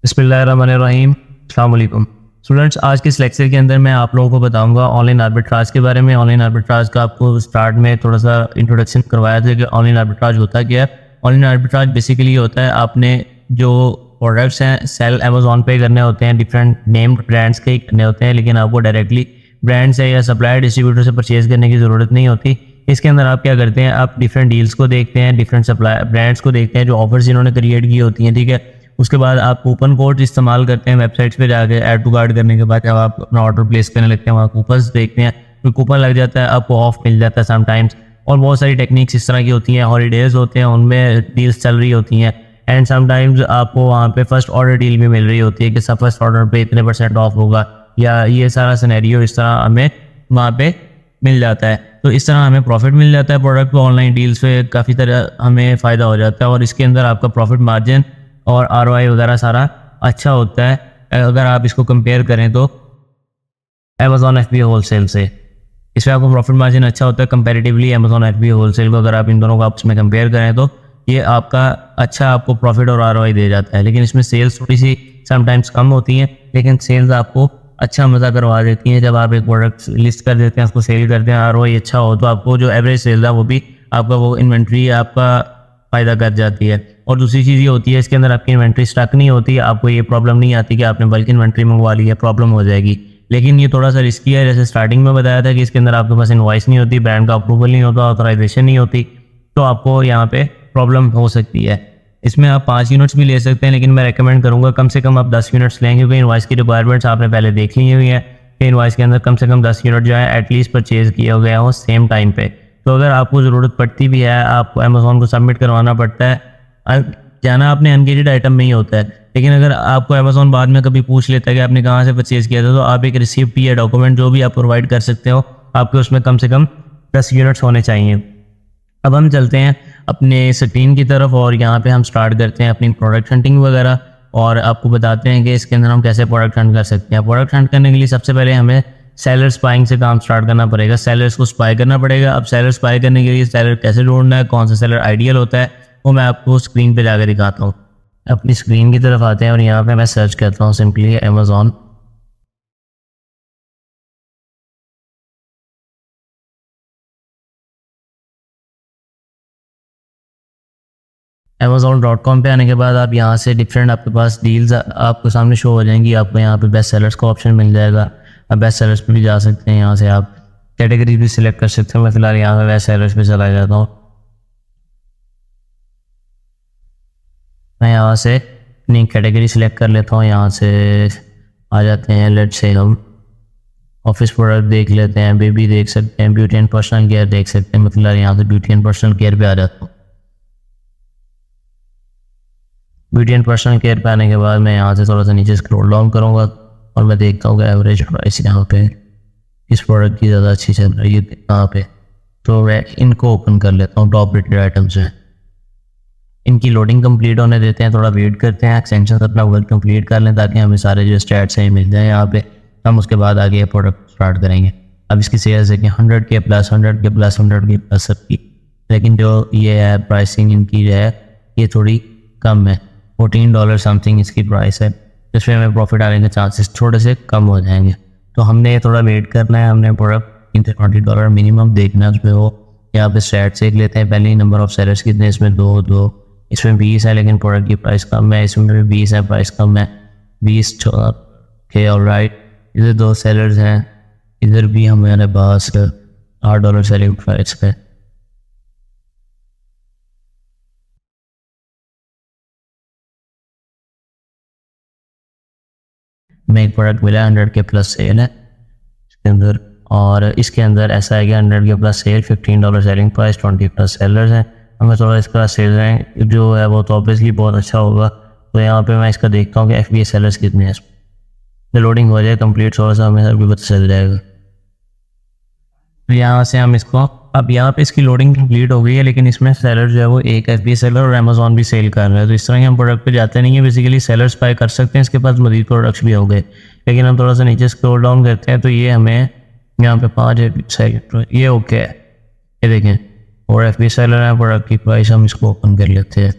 बिस्मिल्लाहिर्रहमानिर्रहीम। अस्सलाम वालेकुम स्टूडेंट्स, आज के इस लेक्चर के अंदर मैं आप लोगों को बताऊंगा ऑनलाइन आर्बिट्राज के बारे में। ऑनलाइन आर्बिट्राज का आपको स्टार्ट में थोड़ा सा इंट्रोडक्शन करवाया था कि ऑनलाइन आर्बिट्राज होता क्या है। ऑनलाइन आर्बिट्राज बेसिकली होता है आपने जो प्रोडक्ट्स हैं सेल अमेजोन पे करने होते हैं, डिफरेंट नेम्ड ब्रांड्स के ही करने होते हैं, लेकिन आपको डायरेक्टली ब्रांड से या सप्लायर डिस्ट्रीब्यूटर से परचेज करने की ज़रूरत नहीं होती। इसके अंदर आप क्या करते हैं, आप डिफरेंट डील्स को देखते हैं, डिफरेंट सप्लाई ब्रांड्स को देखते हैं जो ऑफर्स इन्होंने क्रिएट की होती हैं, ठीक है। उसके बाद आप कूपन कोड इस्तेमाल करते हैं वेबसाइट्स पे जाके। ऐड टू कार्ट करने के बाद जब आप अपना ऑर्डर प्लेस करने लगते हैं वहाँ कूपन्स देखते हैं, तो कूपन लग जाता है, आपको ऑफ मिल जाता है समटाइम्स। और बहुत सारी टेक्निक्स इस तरह की होती हैं, हॉलीडेज होते हैं उनमें डील्स चल रही होती हैं। एंड समटाइम्स आपको वहाँ पे फर्स्ट ऑर्डर डील भी मिल रही होती है कि सब फर्स्ट ऑर्डर पे इतने % ऑफ होगा, या ये सारा सिनेरियो इस तरह हमें वहाँ पे मिल जाता है। तो इस तरह हमें प्रॉफिट मिल जाता है प्रोडक्ट को ऑनलाइन डील्स पे, काफ़ी तरह हमें फ़ायदा हो जाता है। और इसके अंदर आपका प्रॉफिट मार्जिन और ROI वगैरह सारा अच्छा होता है अगर आप इसको कंपेयर करें तो अमेजॉन FBA होलसेल से। इसमें आपको प्रॉफिट मार्जिन अच्छा होता है कंपैरेटिवली अमेजॉन FBA होलसेल को। अगर आप इन दोनों को आपस में कंपेयर करें तो ये आपका अच्छा आपको प्रॉफिट और ROI दे जाता है। लेकिन इसमें सेल्स थोड़ी सी समटाइम्स कम होती हैं, लेकिन सेल्स आपको अच्छा मज़ा करवा देती हैं। जब आप एक प्रोडक्ट लिस्ट कर देते हैं, उसको सेल करते हैं, ROI अच्छा हो तो आपको जो एवरेज सेल है वो भी आपका वो इन्वेंट्री आपका फ़ायदा कर जाती है। और दूसरी चीज़ ये होती है इसके अंदर आपकी इन्वेंट्री स्टक नहीं होती, आपको ये प्रॉब्लम नहीं आती कि आपने बल्कि इन्वेंट्री मंगवा ली है, प्रॉब्लम हो जाएगी। लेकिन ये थोड़ा सा रिस्की है, जैसे स्टार्टिंग में बताया था कि इसके अंदर आपके पास इनवॉइस नहीं होती, ब्रांड का अप्रूवल नहीं होता, ऑथराइजेशन नहीं होती, तो आपको यहाँ पे प्रॉब्लम हो सकती है। इसमें आप 5 यूनिट्स भी ले सकते हैं, लेकिन मैं रेकमेंड करूँगा कम से कम आप 10 यूनिट्स लें, क्योंकि इनवॉइस की रिक्वायरमेंट्स आपने पहले देख ली हुई है कि इनवॉइस के अंदर कम से कम 10 यूनिट जो है एटलीस्ट परचेज किया गया हो सेम टाइम पे। तो अगर आपको ज़रूरत पड़ती भी है, आपको अमेजोन को सबमिट करवाना पड़ता है, जाना आपने अनगेटेड आइटम में ही होता है, लेकिन अगर आपको अमेजोन बाद में कभी पूछ लेता है कि आपने कहाँ से परचेज़ किया था, तो आप एक रिसिप्ट या डॉक्यूमेंट जो भी आप प्रोवाइड कर सकते हो, आपके उसमें कम से कम 10 यूनिट्स होने चाहिए। अब हम चलते हैं अपने स्क्रीन की तरफ और यहाँ पे हम स्टार्ट करते हैं अपनी प्रोडक्ट हंटिंग वगैरह, और आपको बताते हैं कि इसके अंदर हम कैसे प्रोडक्ट हंट कर सकते हैं। प्रोडक्ट हंट करने के लिए सबसे पहले हमें सेलर स्पाइंग से काम स्टार्ट करना पड़ेगा, सेलर्स को स्पाई करना पड़ेगा। अब सेलर स्पाई करने के लिए सेलर कैसे ढूंढना है, कौन सा सेलर आइडियल होता है, वो मैं आपको स्क्रीन पे जाकर दिखाता हूँ। अपनी स्क्रीन की तरफ आते हैं और यहाँ पे मैं सर्च करता हूँ सिंपली अमेजॉन। Amazon.com पे आने के बाद आप यहाँ से डिफरेंट आपके पास डील्स आपको सामने शो हो जाएंगी। आपको यहाँ पे बेस्ट सेलर्स का ऑप्शन मिल जाएगा, आप बेस्ट सेलर्स पे भी जा सकते हैं। यहाँ से आप कैटेगरी भी सिलेक्ट कर सकते हैं। मैं फिलहाल यहाँ पे बेस्ट सेलर्स पे चला जाता हूँ। मैं यहाँ से अपनी कैटेगरी सिलेक्ट कर लेता हूँ। यहाँ से आ जाते हैं, लेट्स से हम ऑफिस प्रोडक्ट देख लेते हैं, बेबी देख सकते हैं, ब्यूटी एंड पर्सनल केयर देख सकते हैं। मैं फिलहाल यहाँ से ब्यूटी एंड पर्सनल केयर पे आ जाता हूँ। ब्यूटी एंड पर्सनल केयर पे आने के बाद मैं यहाँ से थोड़ा सा नीचे स्क्रॉल डाउन करूँगा और मैं देखता हूँ कि एवरेज प्राइस यहाँ पे इस प्रोडक्ट की ज़्यादा अच्छी चल रही है यहाँ पे, तो मैं इनको ओपन कर लेता हूँ। टॉप रेटेड आइटम्स हैं, इनकी लोडिंग कंप्लीट होने देते हैं, थोड़ा वेट करते हैं, एक्सटेंशन अपना वर्क कंप्लीट कर लें ताकि हमें सारे जो स्टैट्स हैं मिल जाए यहाँ पे। हम उसके बाद आगे प्रोडक्ट स्टार्ट करेंगे। अब इसकी सेल्स है कि 100K plus 100K plus 100K plus सबकी, लेकिन जो ये है प्राइसिंग इनकी जो है ये थोड़ी कम है, $14 समथिंग इसकी प्राइस है, जिसमें हमें प्रॉफिट आने के चांसेस थोड़े से कम हो जाएंगे। तो हमने थोड़ा वेट करना है, हमने प्रोडक्ट $20 मिनिमम देखना है उसमें। वो यहाँ पे स्टैट्स देख लेते हैं पहले ही। नंबर ऑफ सेलर्स कितने, इसमें 2 इसमें 20 है, लेकिन प्रोडक्ट की प्राइस कम है। इसमें भी 20 है, प्राइस कम है 20 के। और राइट, इधर 2 सेलर्स हैं, इधर भी हमारे पास $8 सेलिंग प्राइस है। में एक प्रोडक्ट मिला 100K प्लस सेल है इसके अंदर, और इसके अंदर ऐसा है कि 100K plus sale, $15 selling price, 20 plus sellers हैं। हमें थोड़ा इसका सेल रैंक जो है वो तो ऑब्वियसली बहुत अच्छा होगा। तो यहाँ पे मैं इसका देखता हूँ कि FBA सेलर्स कितने हैं। इसमें लोडिंग हो जाए कंप्लीट, थोड़ा सा हमें भी पता चल जाएगा। तो यहाँ से हम इसको, अब यहाँ पे इसकी लोडिंग कंप्लीट हो गई है, लेकिन इसमें सेलर जो है वो एक FBA सेलर और अमेजोन भी सेल कर रहा है। तो इस तरह के हम प्रोडक्ट पे जाते नहीं है, बेसिकली सेलर स्पाई कर सकते हैं, इसके पास मजीद प्रोडक्ट्स भी हो गए। लेकिन हम थोड़ा सा नीचे स्क्रॉल डाउन करते हैं तो ये हमें यहाँ पे 5 ये ओके है, ये देखें, और FBA सेलर है। प्रोडक्ट की प्राइस हम इसको ओपन कर लेते हैं।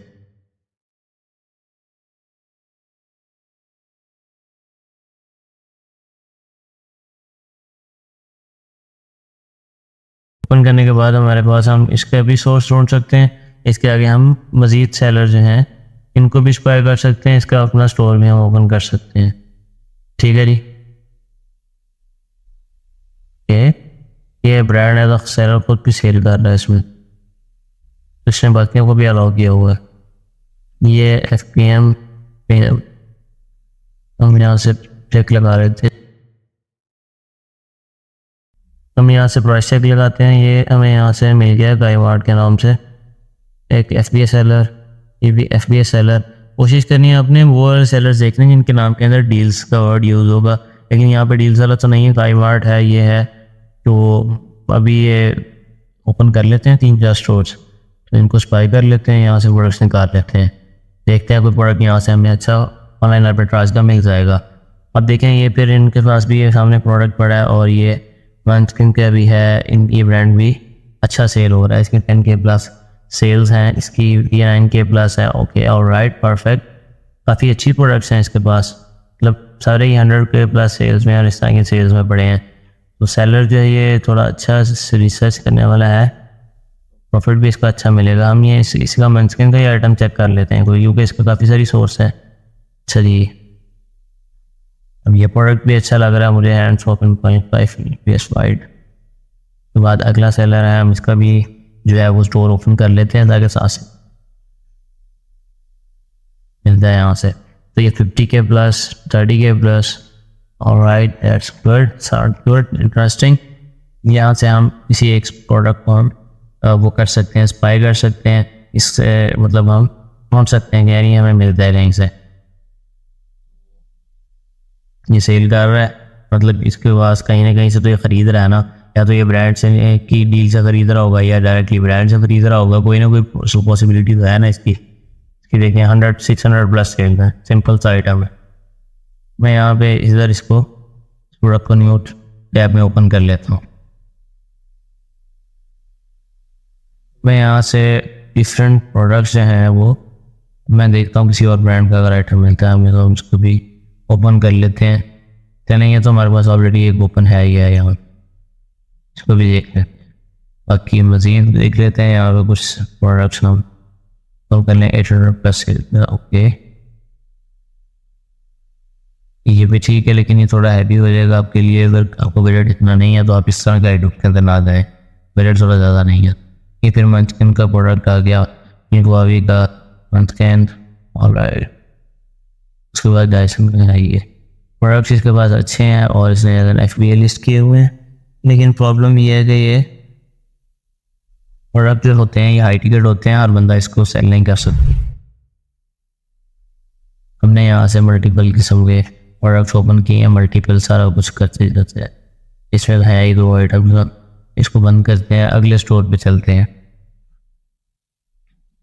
ओपन करने के बाद हमारे पास हम इसका भी सोर्स ढूंढ सकते हैं। इसके आगे हम मज़ीद सेलर जो हैं इनको भी स्पाई कर सकते हैं, इसका अपना स्टोर भी हम ओपन कर सकते हैं। ठीक है जी, ये ब्रांड है तो सेलर खुद भी सेल कर रहा है इसमें, इसने बाकियों को भी अलाउ किया हुआ है। ये FPM हम यहाँ से चेक लगा रहे थे, हम यहाँ से प्राइस चेक लगाते हैं। ये हमें यहाँ से मिल गया गाइवार्ड के नाम से एक FBA सेलर, ये भी FBA सेलर। कोशिश करनी है आपने वो वाले सेलर्स देखने जिनके नाम के अंदर डील्स का वर्ड यूज़ होगा, लेकिन यहाँ पे डील्स वाला तो नहीं है, गाइवार्ड है, ये है। तो अभी ये ओपन कर लेते हैं 3-4 स्टोर्स, तो इनको स्पाई कर लेते हैं, यहाँ से प्रोडक्ट्स निकाल लेते हैं, देखते हैं कोई प्रोडक्ट यहाँ से हमें अच्छा ऑनलाइन आर्बिट्राज का मिल जाएगा। अब देखें ये फिर इनके पास भी ये सामने प्रोडक्ट पड़ा है और ये मॉन्स्किन का भी है, इन ये ब्रांड भी अच्छा सेल हो रहा है, इसके 10K प्लस सेल्स हैं, इसकी 9K प्लस है। ओके ऑलराइट परफेक्ट, काफ़ी अच्छी प्रोडक्ट्स हैं इसके पास, मतलब सारे ही 100K प्लस सेल्स में और इस तरह के सेल्स में पड़े हैं। तो सेलर जो है ये थोड़ा अच्छा रिसर्च करने वाला है, प्रॉफिट भी इसका अच्छा मिलेगा। हम ये इसका मॉन्स्किन का ही आइटम चेक कर लेते हैं कोई, क्योंकि इसका काफ़ी सारी सोर्स है। अच्छा जी, अब ये प्रोडक्ट भी अच्छा लग रहा है मुझे, हैंड्स ओपन 0.5 FPS वाइड। उसके बाद अगला सेलर है, हम इसका भी जो है वो स्टोर ओपन कर लेते हैं ताकि साथ से मिलता है यहाँ से। तो ये 50K plus 30K plus, alright that's good, sound good, interesting. यहाँ से हम किसी एक प्रोडक्ट को हम वो कर सकते हैं, स्पाई कर सकते हैं, इससे मतलब हम पहुँच सकते हैं कि यार ये हमें मिलता है कहीं से, ये सेल कर रहा है, मतलब इसके पास कहीं ना कहीं से तो ये ख़रीद रहा है ना, या तो ये ब्रांड से की डील से ख़रीद रहा होगा या डायरेक्टली ब्रांड से ख़रीद रहा होगा, कोई ना कोई पॉसिबिलिटी तो है ना इसकी। देखिए 100-600 प्लस सेल है, सिंपल सा आइटम है। मैं यहाँ पे इधर इसको प्रोडक्ट को न्यू टैब में ओपन कर लेता हूँ। मैं यहाँ से डिफरेंट प्रोडक्ट्स जो हैं वो मैं देखता हूँ, किसी और ब्रांड का अगर आइटम मिलता है हमें तो हम उसको भी ओपन कर लेते हैं। चलेंगे तो हमारे पास ऑलरेडी एक ओपन है ही है, यहाँ इसको भी देख लेते हैं, बाकी मज़ीद देख लेते हैं। यहाँ पे कुछ प्रोडक्ट्स हम कर लें 800 प्लस। ओके ये भी ठीक है, लेकिन ये थोड़ा हैवी हो जाएगा आपके लिए, अगर आपको बजट इतना नहीं है तो आप इस तरह का आइटम के अंदर ना जाएँ, बजट थोड़ा ज़्यादा नहीं है। ये फिर मंचकिन का प्रोडक्ट आ गया, गुआवी का मंचकिन, ऑलराइट। उसके बाद डायसन का है, ये प्रोडक्ट्स इसके पास अच्छे हैं और इसने FBA लिस्ट किए हुए हैं, लेकिन प्रॉब्लम ये है कि ये प्रोडक्ट जो होते हैं ये हाई टिकट होते हैं और बंदा इसको सेल नहीं कर सकता। हमने यहाँ से मल्टीपल किस्म के प्रोडक्ट्स ओपन किए हैं, मल्टीपल सारा कुछ करते जाते हैं। इसमें है ही 2 आइटम, इसको बंद करते हैं, अगले स्टोर पे चलते हैं।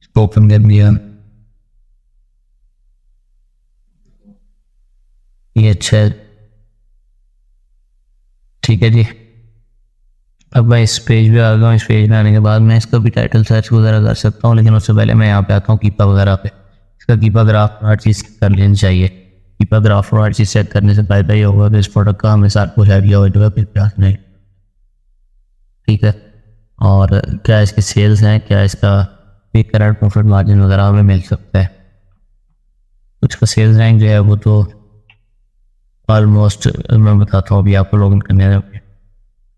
इसको ओपन कर दिया, ये अच्छा है, ठीक है जी। अब मैं इस पेज पे आ गया हूँ, इस पेज में आने के बाद मैं इसका भी टाइटल सर्च वगैरह कर सकता हूँ, लेकिन उससे पहले मैं यहाँ पे आता हूँ कीपा वगैरह पे। इसका कीपा ग्राफ हर चीज़ कर लेनी चाहिए। कीपा ग्राफ हर चीज़ चेक करने से फायदा ही होगा कि इस प्रोडक्ट का हमें साथ कुछ आइडिया हो जाएगा फिर प्यास नहीं, ठीक है। और क्या इसके सेल्स हैं, क्या इसका भी करंट प्रॉफिट मार्जिन वगैरह हमें मिल सकता है। कुछ का सेल्स रैंक जो है वो तो ऑलमोस्ट मैं बताता हूँ, अभी आपको लॉगिन करने हैं।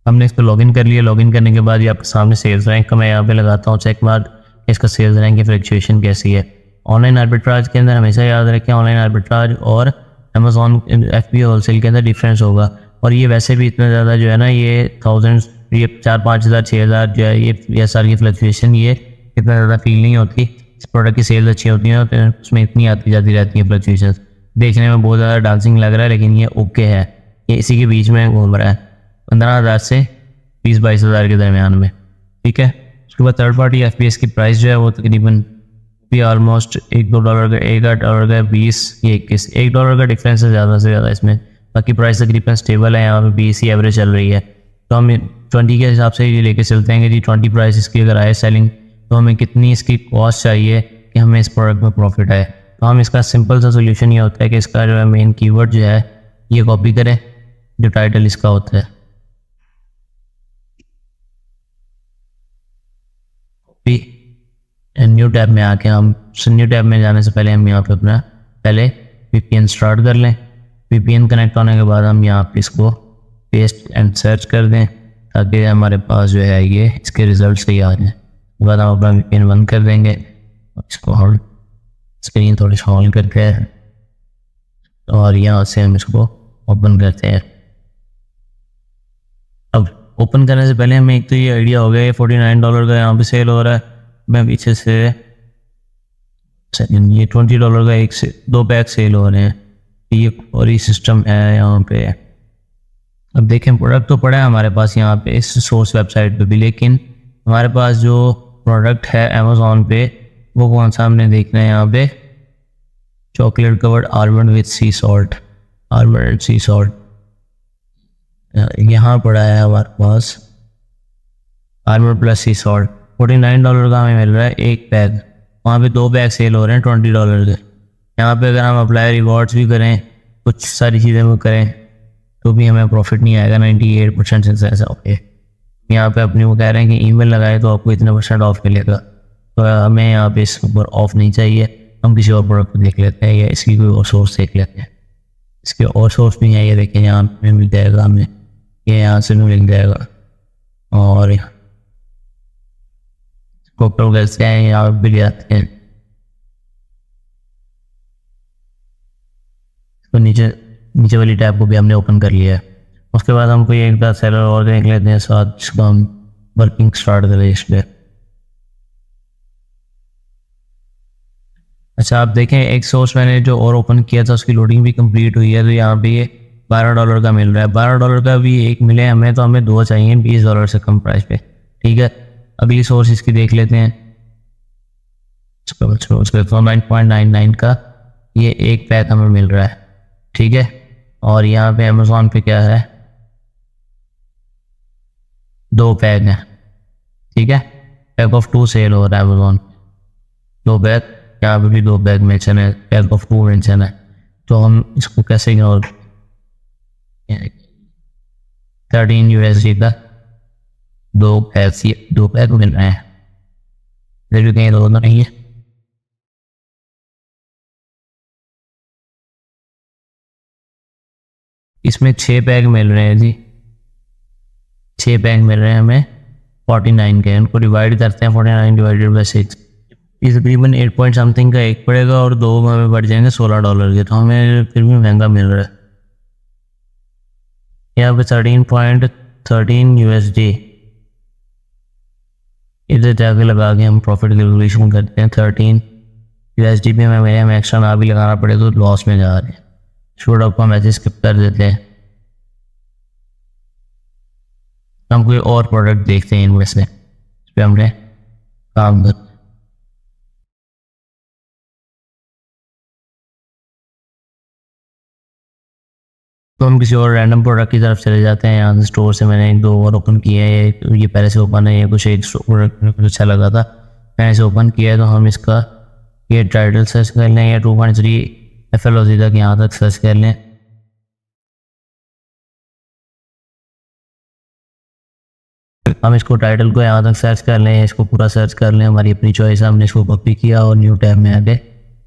हमने इस पर लॉगिन कर लिया, लॉगिन करने के बाद ये आपके सामने सेल्स रैंक का मैं यहाँ पे लगाता हूँ चेक मार्क, इसका सेल्स रैंक की फ्लक्चुएशन कैसी है। ऑनलाइन आर्बिट्राज के अंदर हमेशा याद रखें, ऑनलाइन आर्बिट्राज और अमेजोन FBA होलसेल के अंदर डिफरेंस होगा। और ये वैसे भी इतना ज़्यादा जो है ना, ये थाउजेंड्स, ये 4-5 हज़ार 6 हज़ार जो है ये साल की फ्लक्चुएशन ये इतना ज़्यादा फील नहीं होती। इस प्रोडक्ट की सेल्स अच्छी होती हैं तो उसमें इतनी आती जाती रहती है फ्लक्चुएशन। देखने में बहुत ज़्यादा डांसिंग लग रहा है, लेकिन ये ओके है, ये इसी के बीच में घूम रहा है, 15,000 से 20-22 हज़ार के दरमियान में, ठीक है। उसके बाद थर्ड पार्टी FPS की प्राइस जो है वो तकरीबन भी ऑलमोस्ट $1-2 का, $1 का 20, ये 21, $1 का डिफरेंस है ज़्यादा से ज़्यादा इसमें। बाकी प्राइस तकरीबन स्टेबल है, यहाँ पे 20 ही एवरेज चल रही है। तो हम 20 के हिसाब से ये लेके चलते हैं कि जी 20 प्राइस इसकी अगर आए सेलिंग, तो हमें कितनी इसकी कॉस्ट चाहिए कि हमें इस प्रोडक्ट में प्रॉफिट आए। तो हम इसका सिंपल सा सोल्यूशन ये होता है कि इसका जो है मेन कीवर्ड जो है ये कॉपी करें, जो टाइटल इसका होता है, भी न्यू टैब में आके हम न्यू टैब में जाने से पहले हम यहाँ पे अपना पहले VPN स्टार्ट कर लें। VPN कनेक्ट होने के बाद हम यहाँ पे इसको पेस्ट एंड सर्च कर दें ताकि हमारे पास जो है ये इसके रिजल्ट सही आ जाए। उसके बाद हम अपना VPN बंद कर देंगे। इसको हम स्क्रीन थोड़ी सी ऑन करते हैं और यहाँ से हम इसको ओपन करते हैं। अब ओपन करने से पहले हमें एक तो ये आइडिया हो गया, ये $49 का यहाँ पे सेल हो रहा है। मैं पीछे से ये $20 का एक से 2 पैक सेल हो रहे हैं। ये और ये सिस्टम है यहाँ पे। अब देखें प्रोडक्ट तो पड़ा है हमारे पास यहाँ पे इस सोर्स वेबसाइट पे भी, लेकिन हमारे पास जो प्रोडक्ट है अमेज़ॉन पे वो कौन सा हमने देखना है यहाँ पे, chocolate covered almond with C salt, almond and C salt यहाँ पड़ा है हमारे पास आलमंड प्लस सी सॉल्ट। $49 का हमें मिल रहा है एक पैक, वहाँ पे 2 पैक सेल हो रहे हैं $20 के। यहाँ पे अगर हम अप्लाई रिवॉर्ड्स भी करें, कुछ सारी चीज़ें वो करें तो भी हमें प्रॉफिट नहीं आएगा। 98% से ऐसा ओके। यहाँ पे अपनी वो कह रहे हैं कि ईमेल लगाए तो आपको इतने % ऑफ मिलेगा, तो हमें यहाँ पे इसके ऊपर ऑफ नहीं चाहिए। हम किसी और प्रोडक्ट को देख लेते हैं या इसकी कोई और सोर्स देख लेते हैं। इसके और सोर्स भी है, ये देखें यहाँ पे मिल जाएगा हमें, ये यहाँ से भी मिल जाएगा। और कोकटल कैसे हैं यहाँ भी ले आते हैं। तो नीचे वाली टैब को भी हमने ओपन कर लिया है। उसके बाद हम कोई एक बार सेलर और देख लेते हैं, साथ इसका हम वर्किंग स्टार्ट करें इस पर। अच्छा आप देखें एक सोर्स मैंने जो और ओपन किया था उसकी लोडिंग भी कंप्लीट हुई है, तो यहाँ पे ये $12 का मिल रहा है। $12 का भी एक मिले हमें, तो हमें 2 चाहिए $20 से कम प्राइस पे। ठीक है, अगली सोर्स इसकी देख लेते हैं। उसका 9.99 का ये एक पैक हमें मिल रहा है। ठीक है, और यहाँ पे अमेज़ॉन पे क्या है, 2 पैक हैं। ठीक है, पैक ऑफ 2 सेल हो रहा है अमेज़ॉन, 2 पैक, यहाँ पे भी 2 पैक मेंशन है, पैक ऑफ 2 मेंशन है। तो हम इसको कैसे इग्नोर, 13 USD का 2 पैक मिल रहे हैं। इधर भी कहीं 2 तो नहीं है। इसमें 6 पैक मिल रहे हैं जी, 6 पैक मिल रहे हैं हमें 49 के। उनको डिवाइड करते हैं 49 डिवाइडेड बाई 6, ये तकरीबन 8 पॉइंट समथिंग का एक पड़ेगा और 2 हमें बढ़ जाएंगे $16 के। तो हमें फिर भी महंगा मिल रहा है। यहाँ पे 13.13 USD इधर जाके लगा के हम प्रॉफिट कैलकुलेशन करते हैं। 13 USD पे हमें एक्स्ट्रा ना भी लगाना पड़े तो लॉस में जा रहे हैं। छोटा आपको मैसेज स्किप कर देते हैं। हम कोई और प्रोडक्ट देखते हैं इनमें से, इस पर हमने काम कर। तो हम किसी और रैंडम प्रोडक्ट की तरफ चले जाते हैं। यहाँ से स्टोर से मैंने 1-2 और ओपन किया है, ये पहले से ओपन है, ये कुछ एक प्रोडक्ट मुझे अच्छा लगा था, मैंने इसे ओपन किया है। तो हम इसका ये टाइटल सर्च कर लें या 2.3 FLOC तक यहाँ तक सर्च कर लें। हम इसको टाइटल को यहाँ तक सर्च कर लें, इसको पूरा सर्च कर लें, हमारी अपनी चॉइस है। हमने इसको कॉपी किया और न्यू टैब में आके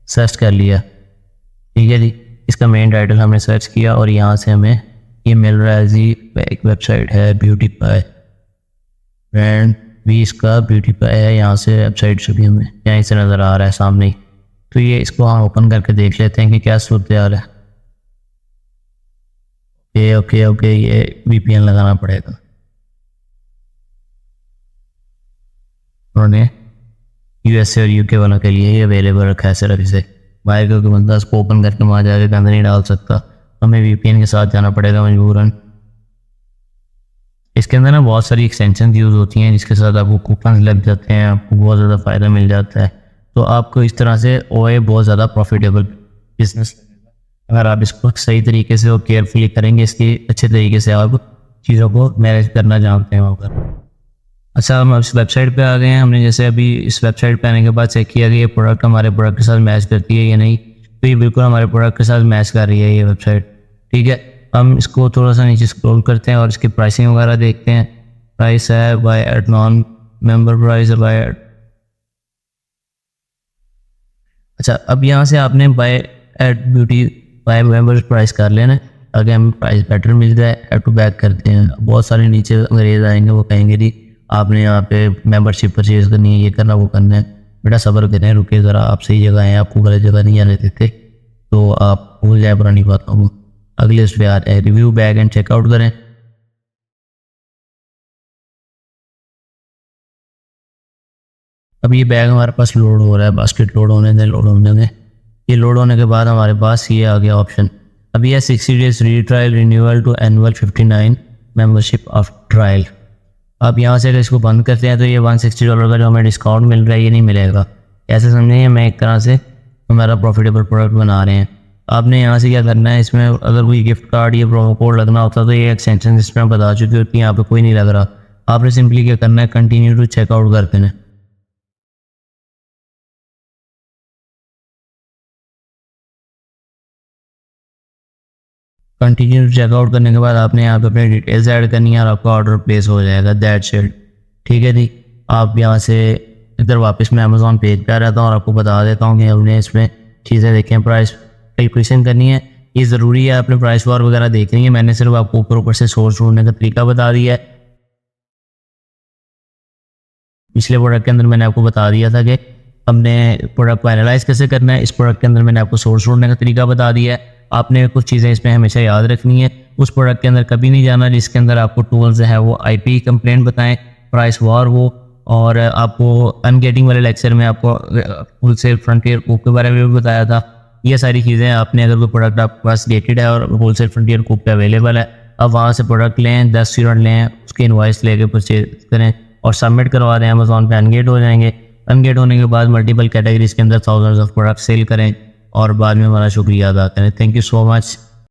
सर्च कर लिया। ठीक है जी, इसका मेन टाइटल हमने सर्च किया और यहाँ से हमें ये मिल रहा है जी। एक वेबसाइट है ब्यूटी पाई, ब्रांड भी इसका ब्यूटी पाई है। यहाँ से वेबसाइट से भी हमें यहीं से नज़र आ रहा है सामने ही। तो ये इसको हम ओपन करके देख लेते हैं कि क्या सूरत हाल है। ओके, ये VPN लगाना पड़ेगा। उन्होंने USA और UK वालों के लिए ये अवेलेबल रखा है सिर्फ इसे। बाहर का कोई बंदा इसको ओपन करके वहाँ जाके गंद नहीं डाल सकता, हमें VPN के साथ जाना पड़ेगा मजबूरन। इसके अंदर ना बहुत सारी एक्सटेंशन यूज़ होती हैं जिसके साथ आपको कूपन लग जाते हैं, आपको बहुत ज़्यादा फ़ायदा मिल जाता है। तो आपको इस तरह से OA बहुत ज़्यादा प्रॉफिटेबल बिजनेस अगर आप इसको सही तरीके से और केयरफुली करेंगे, इसकी अच्छे तरीके से आप चीज़ों को मैनेज करना जानते हैं वहाँ पर। अच्छा, हम इस वेबसाइट पे आ गए हैं। हमने जैसे अभी इस वेबसाइट पे आने के बाद चेक किया कि ये प्रोडक्ट हमारे प्रोडक्ट के साथ मैच करती है या नहीं, तो ये बिल्कुल हमारे प्रोडक्ट के साथ मैच कर रही है ये वेबसाइट। ठीक है, हम इसको थोड़ा सा नीचे स्क्रॉल करते हैं और इसकी प्राइसिंग वगैरह देखते हैं। प्राइस है buy at, non member price है बाय एट, अच्छा, अब यहाँ से आपने buy add beauty buy members price कर लेना है। अगर हमें प्राइस बेटर मिल जाए एड टू बैक करते हैं। बहुत सारे नीचे अंग्रेज आएंगे, वो कहेंगे जी आपने यहाँ पे मेंबरशिप परचेज करनी है, ये करना वो करना है। बेटा सब्र करें, रुके ज़रा, आप सही जगह हैं, आपको गलत जगह नहीं आने देते, तो आप भूल जाए पुरानी बातों को। अगले उस पर आ जाए, रिव्यू बैग एंड चेकआउट करें। अब ये बैग हमारे पास लोड हो रहा है, बास्केट लोड होने दें, लोड होने दें। ये लोड होने के बाद हमारे पास ये आ गया ऑप्शन। अब ये 60 days free trial renewal to annual 59 membership of trial. अब यहाँ से अगर इसको बंद करते हैं तो ये $160 का जो हमें डिस्काउंट मिल रहा है ये नहीं मिलेगा। ऐसे समझिए मैं एक तरह से हमारा प्रॉफिटेबल प्रोडक्ट बना रहे हैं। आपने यहाँ से क्या करना है, इसमें अगर कोई गिफ्ट कार्ड या प्रोमो कोड लगना होता तो ये एक्सटेंशन इसमें बता चुकी होती है, यहाँ पे कोई नहीं लग रहा। आपने सिंपली क्या करना है, कंटिन्यू टू चेकआउट कर देना। कंटिन्यू चेकआउट करने के बाद आपने यहाँ पे अपनी डिटेल्स ऐड करनी है और आपका ऑर्डर प्लेस हो जाएगा। That's it. ठीक है जी। आप यहाँ से इधर वापस मैं अमेज़ॉन पेज पे आ जाता हूँ और आपको बता देता हूँ कि हमने इसमें चीज़ें देखें, प्राइस कैलकुलेशन करनी है। ये ज़रूरी है, आपने प्राइस वार वगैरह देखनी है। मैंने सिर्फ आपको ऊपर से सोर्स ढूंढने का तरीका बता दिया है। पिछले प्रोडक्ट के अंदर मैंने आपको बता दिया था कि हमने प्रोडक्ट को एनालाइज कैसे करना है। इस प्रोडक्ट के अंदर मैंने आपको सोर्स ढूंढने का तरीका बता दिया है। आपने कुछ चीज़ें इसमें हमेशा याद रखनी है। उस प्रोडक्ट के अंदर कभी नहीं जाना जिसके अंदर आपको टूल्स है वो आईपी कंप्लेंट बताएं, प्राइस वॉर हो। और आपको अनगेटिंग वाले लेक्चर में आपको होलसेल फ्रंटियर कूप के बारे में भी बताया था। ये सारी चीज़ें आपने, अगर कोई प्रोडक्ट आपके पास डेटेड है और होलसेल फ्रंटियर कूप पे अवेलेबल है, अब वहाँ से प्रोडक्ट लें, 10 यूनिट लें, उसके इनवॉइस लेके परचेज करें और सबमिट करवा दें। अमेज़ॉन पे अनगेट हो जाएंगे। अनगेट होने के बाद मल्टीपल कैटेगरीज के अंदर थाउजेंड्स ऑफ प्रोडक्ट सेल करें और बाद में हमारा शुक्रिया अदा करें। Thank you so much.